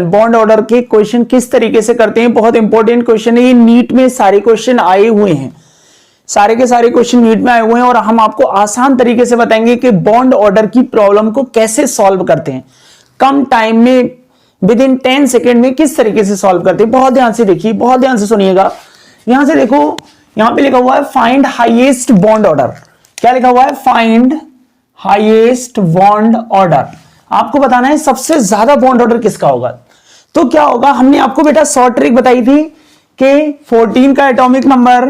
Bond order के question किस तरीके से करते हैं, बहुत इंपॉर्टेंट क्वेश्चन है ये। नीट में सारे क्वेश्चन आए हुए हैं, सारे के सारे क्वेश्चन नीट में आए हुए हैं और हम आपको आसान तरीके से बताएंगे कि बॉन्ड ऑर्डर की प्रॉब्लम को कैसे सॉल्व करते हैं, कम टाइम में विद इन 10 सेकेंड में किस तरीके से सॉल्व करते हैं। बहुत ध्यान से देखिए, बहुत ध्यान से सुनिएगा। यहां से देखो, यहां पे लिखा हुआ है फाइंड हाईएस्ट बॉन्ड ऑर्डर। क्या लिखा हुआ है? Find highest bond order. आपको बताना है सबसे ज्यादा बॉन्ड ऑर्डर किसका होगा। तो क्या होगा, हमने आपको बेटा शॉर्ट ट्रिक बताई थी कि 14 का एटॉमिक नंबर,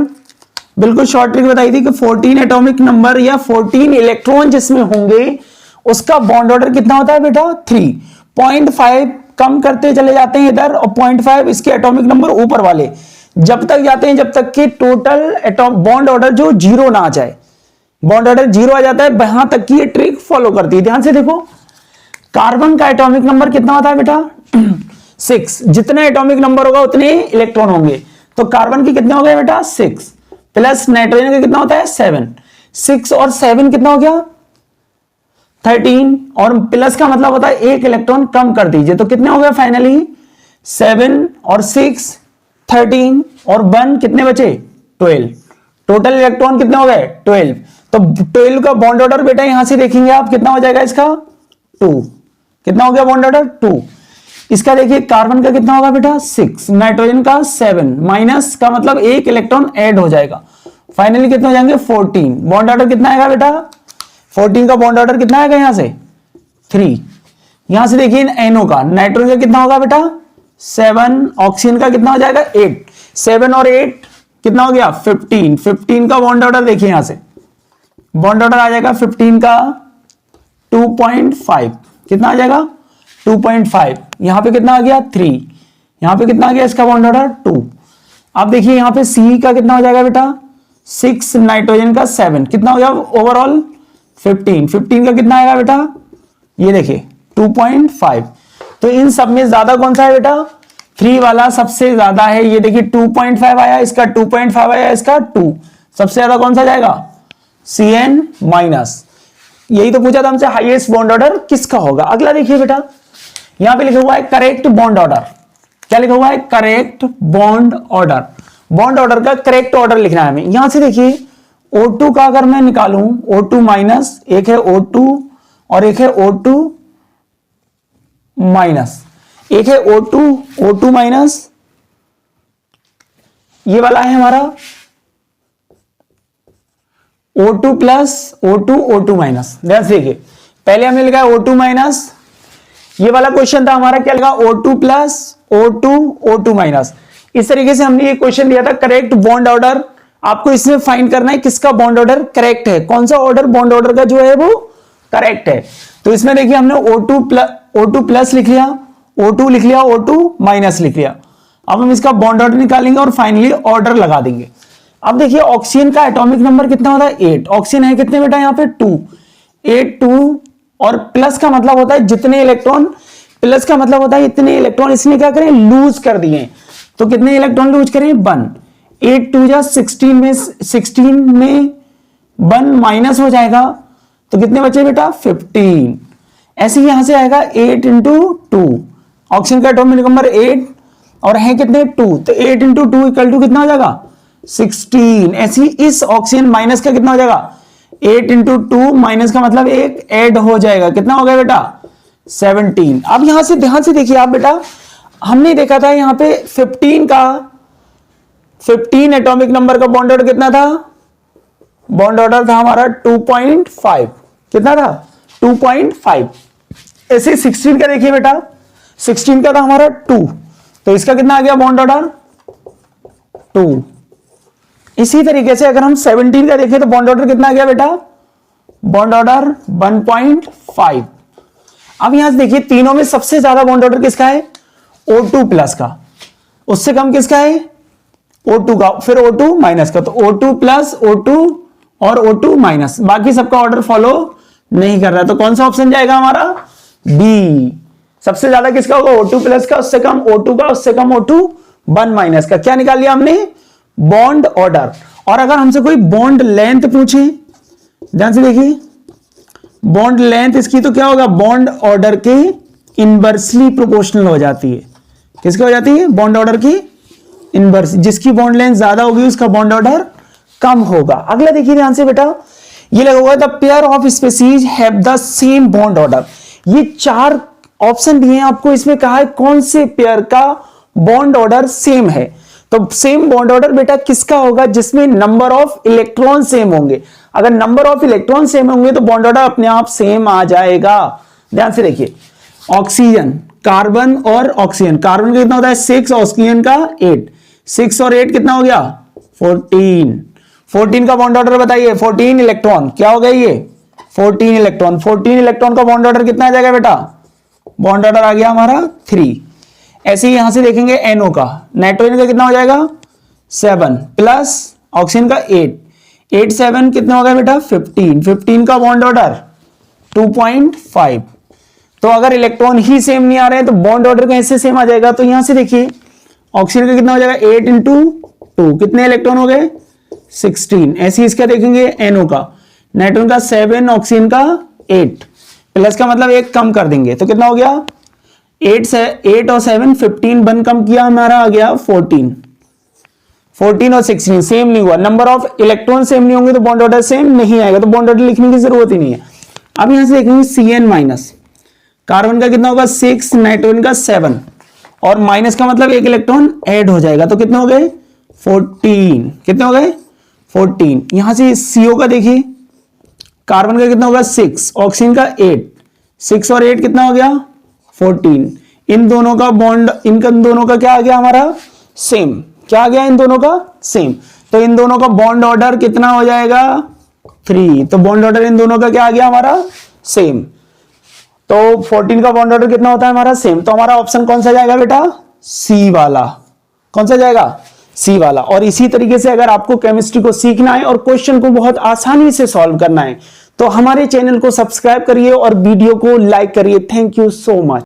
बिल्कुल शॉर्ट ट्रिक बताई थी कि 14 एटॉमिक नंबर या 14 इलेक्ट्रॉन जिसमें होंगे उसका बॉन्ड ऑर्डर कितना होता है बेटा? 3। 0.5 कम करते चले जाते हैं इधर और 0.5 इसके एटॉमिक नंबर ऊपर वाले जब तक जाते हैं जब तक कि टोटल बॉन्ड ऑर्डर जो 0 ना आ जाए। बॉन्ड ऑर्डर 0 आ जाता है वहां तक की ये ट्रिक फॉलो करती है। ध्यान से देखो, कार्बन का एटॉमिक नंबर कितना होता है बेटा? 6। जितने एटॉमिक नंबर होगा उतने इलेक्ट्रॉन होंगे, तो कार्बन की कितने हो गए बेटा? 6 प्लस नाइट्रोजन का कितना होता है? 7। 6 और 7 कितना हो गया? 13। और प्लस का मतलब होता है एक इलेक्ट्रॉन कम कर दीजिए, तो कितने हो गए फाइनली? 7 और 6 13 और 1 कितने बचे? 12। टोटल इलेक्ट्रॉन कितने हो गए? 12। तो 12 का बॉन्ड ऑर्डर बेटा यहां से देखेंगे आप कितना हो जाएगा इसका? 2। कितना हो गया बॉन्ड ऑर्डर? 2। इसका देखिए कार्बन का कितना होगा बेटा? 6। नाइट्रोजन का 7 माइनस का मतलब एक इलेक्ट्रॉन ऐड हो जाएगा, फाइनली कितने हो जाएंगे? 14। बॉन्ड ऑर्डर कितना आएगा बेटा? 14 का बॉन्ड ऑर्डर कितना आएगा यहां से? 3। यहां से देखिए NO का, नाइट्रोजन का कितना होगा बेटा? 7। ऑक्सीजन का कितना हो जाएगा? 8। 7 और 8 कितना हो गया? 15। 15 का बॉन्ड ऑर्डर देखिए, यहां से बॉन्ड ऑर्डर आ जाएगा 15 का 2.5। कितना आ जाएगा? 2.5। यहां पे कितना आ गया? 3। यहां पे कितना आ गया इसका बॉन्ड ऑर्डर? 2। अब देखिए यहां पे C का कितना हो जाएगा बेटा? 6। नाइट्रोजन का 7 कितना हो गया ओवरऑल? 15। 15 का कितना आएगा बेटा? ये देखिए 2.5। तो इन सब में ज्यादा कौन सा है बेटा? 3 वाला सबसे ज्यादा है। ये देखिए 2.5 आया, इसका 2.5 आया, इसका 2। सबसे ज्यादा कौन सा जाएगा? Cn minus. यही तो पूछा था हमसे, हाईएस्ट बॉन्ड ऑर्डर किसका होगा। अगला देखिए बेटा, यहां पे लिखा हुआ है करेक्ट बॉन्ड ऑर्डर। क्या लिखा हुआ है? Correct bond order. Bond order का करेक्ट ऑर्डर लिखना है हमें। यहां से देखिए O2 का अगर मैं निकालूं, O2 माइनस, एक है O2 और एक है O2 माइनस, एक है O2 माइनस, ये वाला है हमारा O2 प्लस, O2 माइनस। ध्यान से देखिए, पहले हमने लिखा है O2 माइनस, ये वाला क्वेश्चन था हमारा, क्या लिखा? O2 plus, O2 minus. इस तरीके से हमने ये क्वेश्चन दिया था करेक्ट बॉन्ड ऑर्डर। आपको इसमें फाइंड करना है किसका बॉन्ड ऑर्डर करेक्ट है, कौन सा ऑर्डर बॉन्ड ऑर्डर का जो है वो करेक्ट है। तो इसमें देखिए हमने O2 प्लस लिख लिया, O2 लिख लिया, O2 माइनस लिख लिया। अब हम इसका बॉन्ड ऑर्डर निकालेंगे और फाइनली ऑर्डर लगा देंगे। अब देखिए ऑक्सीजन का एटॉमिक नंबर कितना होता है? 8। ऑक्सीजन है कितने बेटा यहाँ पे? 2। 8 2 और प्लस का मतलब होता है जितने इलेक्ट्रॉन, प्लस का मतलब होता है इतने इलेक्ट्रॉन इसने क्या करें? लूज कर दिए। तो कितने इलेक्ट्रॉन लूज करें? 1। 8 2 जा 16 में 1 माइनस हो जाएगा, तो कितने बचे बेटा? 15। ऐसे ही यहां से आएगा 8 इंटू 2। ऑक्सीजन का एटॉमिक नंबर 8 और है कितने? 2। तो 8 इंटू 2 इक्वल टू कितना हो जाएगा? 16। ऐसे ही इस ऑक्सीजन माइनस का कितना हो जाएगा? 8 इंटू 2 माइनस का मतलब एक ऐड हो जाएगा, कितना हो गया बेटा? 17। अब यहां से ध्यान से देखिए आप बेटा, हमने देखा था यहां पे 15 एटॉमिक नंबर का बॉन्ड ऑर्डर कितना था? बॉन्ड ऑर्डर था हमारा 2.5। कितना था? 2.5। ऐसे 16 का देखिए बेटा, 16 का था हमारा 2, तो इसका कितना आ गया बॉन्ड ऑर्डर? 2। इसी तरीके से अगर हम 17 का देखें तो बॉन्ड ऑर्डर कितना आ गया बेटा? Bond order 1.5। अब यहां से देखिए तीनों में सबसे ज्यादा बॉन्ड ऑर्डर किसका है? O2 प्लस का। उससे कम किसका है? O2 का, फिर O2 माइनस का। तो O2 प्लस, O2 और O2 माइनस, बाकी सबका ऑर्डर फॉलो नहीं कर रहा है। तो कौन सा ऑप्शन जाएगा हमारा? बी। सबसे ज्यादा किसका होगा? O2 प्लस का, उससे कम O2 का, उससे कम O2 1 माइनस का। क्या निकाल लिया हमने? Bond order. और अगर हमसे कोई बॉन्ड लेंथ पूछे, ध्यान से देखिए, बॉन्ड लेंथ इसकी तो क्या होगा? बॉन्ड ऑर्डर के इनवर्सली प्रोपोर्शनल हो जाती है। किसकी हो जाती है? बॉन्ड ऑर्डर की इनवर्स। जिसकी बॉन्ड लेंथ ज्यादा होगी उसका बॉन्ड ऑर्डर कम होगा। अगला देखिए ध्यान से बेटा, ये लगा हुआ है the pair of species have the same bond order. ये 4 ऑप्शन दिए हैं आपको, इसमें कहा है कौन से पेयर का बॉन्ड ऑर्डर सेम है। तो सेम बॉन्ड ऑर्डर बेटा किसका होगा? जिसमें नंबर ऑफ इलेक्ट्रॉन सेम होंगे। अगर नंबर ऑफ इलेक्ट्रॉन सेम होंगे तो बॉन्ड ऑर्डर अपने आप सेम आ जाएगा। ध्यान से देखिए, ऑक्सीजन, कार्बन और ऑक्सीजन, कार्बन का कितना होता है 6, ऑक्सीजन का 8, 6 और 8 कितना हो गया 14 का बॉन्ड ऑर्डर बताइए। 14 इलेक्ट्रॉन, क्या हो गया ये 14 इलेक्ट्रॉन। 14 इलेक्ट्रॉन का बॉन्ड ऑर्डर कितना आ जाएगा बेटा? बॉन्ड ऑर्डर आ गया हमारा 3। ऐसे ही यहां से देखेंगे एनओ का, नाइट्रोजन का कितना हो जाएगा 7 प्लस ऑक्सीजन का 8, 8 7 कितना हो गया बेटा 15 का बॉन्ड ऑर्डर 2.5। तो अगर इलेक्ट्रॉन ही सेम नहीं आ रहे हैं तो बॉन्ड ऑर्डर कैसे सेम आ जाएगा? तो यहां से देखिए ऑक्सीजन का कितना हो जाएगा 8 × 2, कितने इलेक्ट्रॉन हो गए 16। ऐसे ही इसका देखेंगे एनओ का, नाइट्रोजन का 7, ऑक्सीजन का 8, प्लस का मतलब एक कम कर देंगे तो कितना हो गया 8 और 7 15, 1 कम किया हमारा आ गया 14 और 16 सेम नहीं हुआ। नंबर ऑफ इलेक्ट्रॉन सेम नहीं होंगे तो बॉन्ड ऑर्डर सेम नहीं आएगा, तो बॉन्ड ऑर्डर लिखने की जरूरत ही नहीं है। अब यहां से देखेंगे Cn-, कार्बन का कितना होगा 6, नाइट्रोजन का 7 और माइनस का मतलब एक इलेक्ट्रॉन ऐड हो जाएगा तो कितने हो गए 14। कितने हो गए 14। यहां से CO का देखिए, कार्बन का कितना होगा 6, ऑक्सीजन का 8, 6 और 8 कितना हो गया 14। इन दोनों का बॉन्ड, इन दोनों का क्या आ गया हमारा सेम। क्या आ गया इन दोनों का सेम, तो इन दोनों का बॉन्ड ऑर्डर कितना हो जाएगा 3। तो बॉन्ड ऑर्डर इन दोनों का क्या आ गया हमारा सेम। तो 14 का बॉन्ड ऑर्डर कितना होता है हमारा सेम। तो हमारा ऑप्शन कौन सा जाएगा बेटा सी वाला। कौन सा जाएगा सी वाला। और इसी तरीके से अगर आपको केमिस्ट्री को सीखना है और क्वेश्चन को बहुत आसानी से सॉल्व करना है तो हमारे चैनल को सब्सक्राइब करिए और वीडियो को लाइक करिए। Thank you so much.